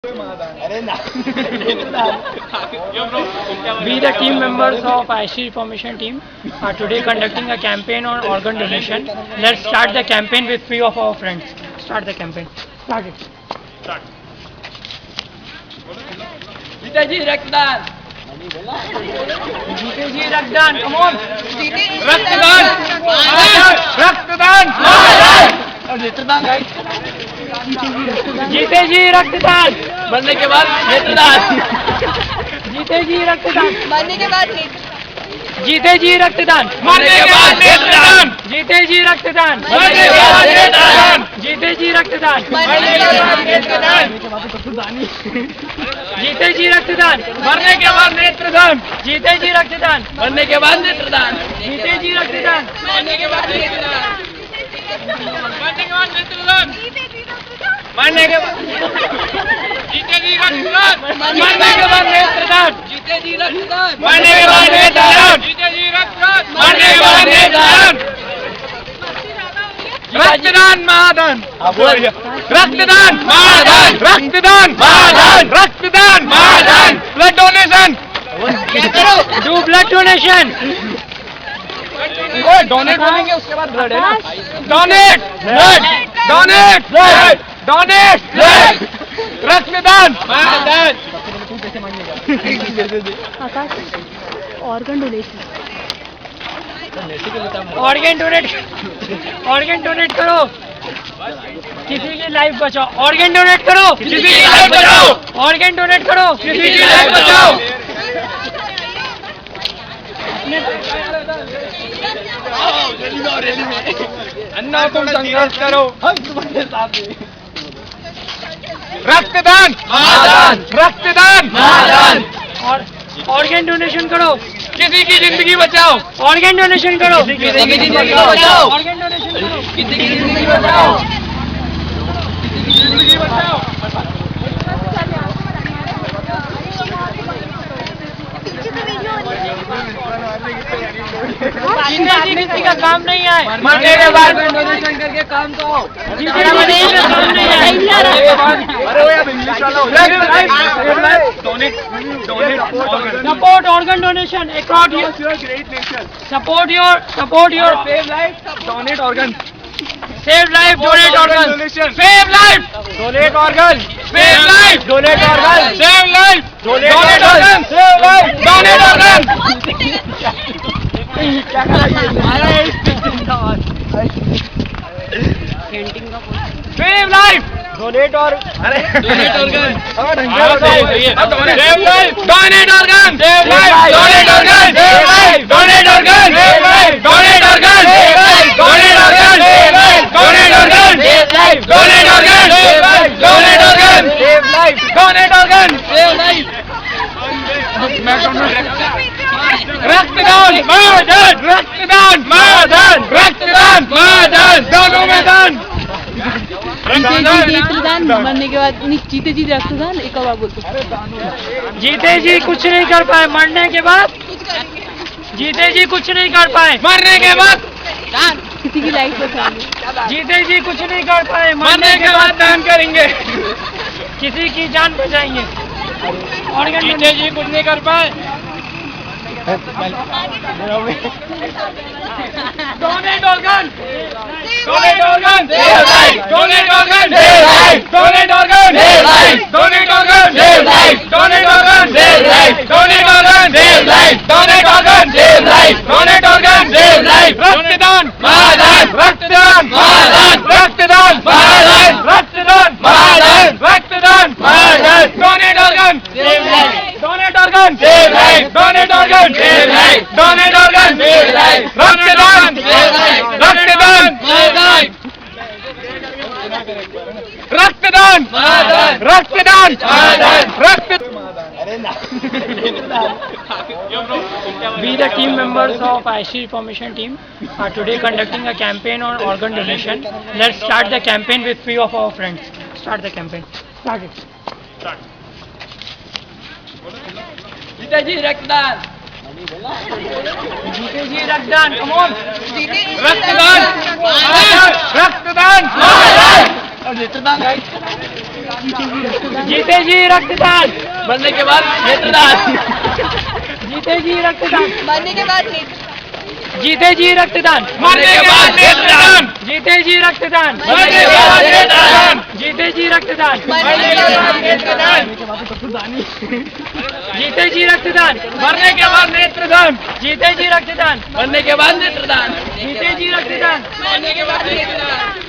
We, the team members of IC Reformation team, are today conducting a campaign on organ donation. Let's start the campaign with few of our friends. Start the campaign. Start it. Start. जीतेजी रक्तदान जीतेजी रक्तदान. Come on. रक्तदान रक्तदान नेत्रदान जीतेजी रक्तदान. बनने के बाद नेत्रदान जीतेजी रक्तदान. बनने के बाद जीतेजी रक्तदान. मरने के बाद नेत्रदान जीतेजी रक्तदान. मरने के बाद नेत्रदान जीतेजी रक्तदान. मरने के बाद नेत्रदान जीतेजी रक्तदान. मरने के बाद नेत्रदान जीतेजी रक्तदान. बनने के बाद नेत्रदान जीतेजी रक्तदान. बनने के बाद नेत्रदान मरने के बाद नेत्रदान मरने के बाद जीतेजी रक्तदान मरने के बाद नेत्रदान. जीतेजी रक्तदान मरने के बाद नेत्रदान जीतेजी रक्तदान मरने के बाद नेत्रदान रक्तदान महादान रक्तदान महादान रक्तदान महादान रक्तदान महादान blood donation Do blood donation. Donate करेंगे उसके बाद ब्लड है ना donate blood donate blood donate blood रक्तदान महादान ऑर्गन डोनेशन ऑर्गन डोनेट करो. किसी की लाइफ बचाओ. ऑर्गन डोनेट करो. किसी की लाइफ बचाओ ऑर्गन डोनेट करो. किसी की लाइफ बचाओ अन्ना तुम संघर्ष करो रक्तदान महादान रक्तदान महादान और ऑर्गन डोनेशन करो. किसी की जिंदगी बचाओ ऑर्गन डोनेशन करो. किसी की जिंदगी बचाओ ऑर्गन डोनेशन करो. किसी की जिंदगी बचाओ जिंदगी बचाओ जीतेजी किसी का काम नहीं आए. मरने के बाद डोनेशन करके काम तो जीतेजी किसी का काम नहीं आए. Donate donate Support organ donation across your support your save life donate organ save life donate organ save life donate organ save life donate organ save life donate organ save life donate organ save life donate or donate organ save life donate organ save life donate organ save life donate organ save life donate organ save life donate organ save life donate organ save life donate organ save life donate organ save life donate organ save life रक्तदान महादान रक्तदान महादान रक्तदान महादान दोनों में दान नेत्रदान मरने के बाद जीतेजी रक्तदान एक बार बोलते जीतेजी कुछ नहीं कर पाए. मरने के बाद जीतेजी कुछ नहीं कर पाए. मरने के बाद किसी की लाइफ बचाएंगे जीतेजी कुछ नहीं कर पाए. मरने के बाद दान करेंगे किसी की जान बचाएंगे. ऑर्गन जीतेजी कुछ नहीं कर पाए donate organ. donate organ save life donate organ save life donate organ save life donate organ save life donate organ save life donate organ save life donate organ save life donate organ save life रक्तदान महादान रक्तदान महादान रक्तदान महादान रक्तदान महादान रक्तदान महादान donate organ save life donate organ save life donate organ save life donate organ save life रक्तदान रक्तदान रक्तदान रक्तदान रक्त We, the team members of IC Reformation team, are today conducting a campaign on organ donation. Let's start the campaign with few of our friends. Start the campaign. Start it. Start. जीतेजी रक्तदान जीतेजी रक्तदान. Come on. रक्तदान रक्तदान नेत्रदान जीते जी रक्तदान, मरने के बाद नेत्रदान। जीते जी रक्तदान, मरने के बाद जीते जी रक्तदान, मरने के बाद नेत्रदान, जीते जी रक्तदान, मरने के बाद नेत्रदान, जीते जी रक्तदान, मरने के बाद नेत्रदान, जीते जी रक्तदान, मरने के बाद नेत्रदान, जीते जी रक्तदान, मरने के बाद नेत्रदान। जीते जी रक्तदान। मरने के बाद नेत्रदान।